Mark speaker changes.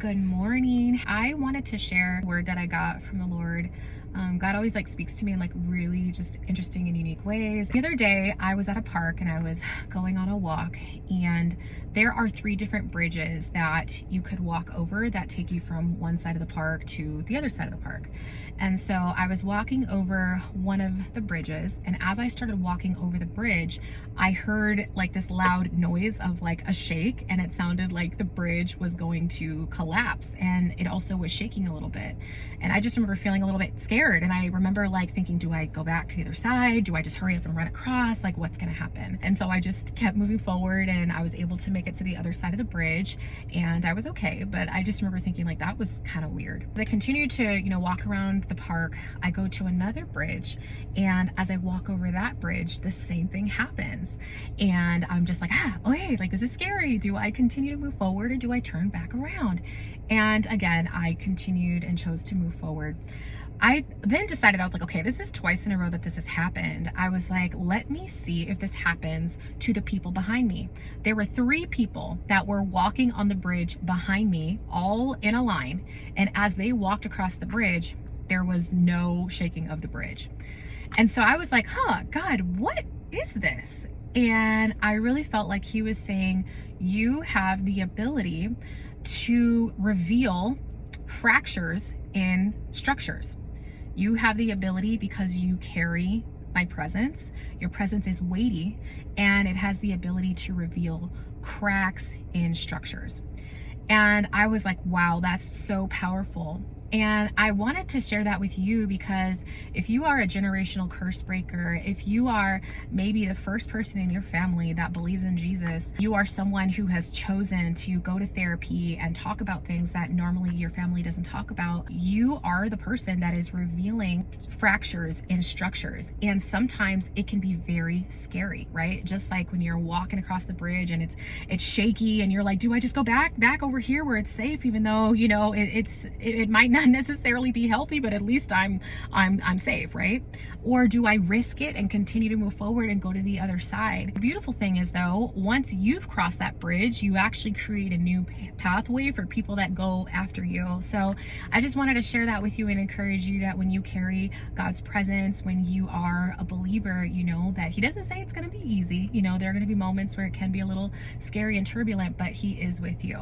Speaker 1: Good morning. I wanted to share a word that I got from the Lord. God always speaks to me in really just interesting and unique ways. The other day I was at a park and I was going on a walk, and there are 3 different bridges that you could walk over that take you from one side of the park to the other side of the park. And so I was walking over one of the bridges, and as I started walking over the bridge, I heard this loud noise of a shake, and it sounded like the bridge was going to collapse, and it also was shaking a little bit. And I just remember feeling a little bit scared, and I remember thinking, do I go back to the other side? Do I just hurry up and run across? What's gonna happen? And so I just kept moving forward, and I was able to make it to the other side of the bridge, and I was okay. But I just remember thinking that was kind of weird. As I continued to walk around the park, I go to another bridge, and as I walk over that bridge, the same thing happens. And I'm just okay, this is scary. Do I continue to move forward, or do I turn back around? And again, I continued and chose to move forward. I then decided, I was okay, this is twice in a row that this has happened. I was let me see if this happens to the people behind me. There were 3 people that were walking on the bridge behind me, all in a line. And as they walked across the bridge, there was no shaking of the bridge. And so I was God, what is this? And I really felt like he was saying, you have the ability to reveal fractures in structures. You have the ability, because you carry my presence. Your presence is weighty, and it has the ability to reveal cracks in structures. And I was wow, that's so powerful. And I wanted to share that with you because if you are a generational curse breaker, if you are maybe the first person in your family that believes in Jesus, you are someone who has chosen to go to therapy and talk about things that normally your family doesn't talk about, you are the person that is revealing fractures in structures. And sometimes it can be very scary, right? Just like when you're walking across the bridge and it's shaky, and you're do I just go back over here where it's safe, even though it might not necessarily be healthy, but at least I'm safe, right? Or do I risk it and continue to move forward and go to the other side? The beautiful thing is, though, once you've crossed that bridge, you actually create a new pathway for people that go after you. So I just wanted to share that with you and encourage you that when you carry God's presence, when you are a believer, you know that he doesn't say it's going to be easy. There are going to be moments where it can be a little scary and turbulent, but he is with you.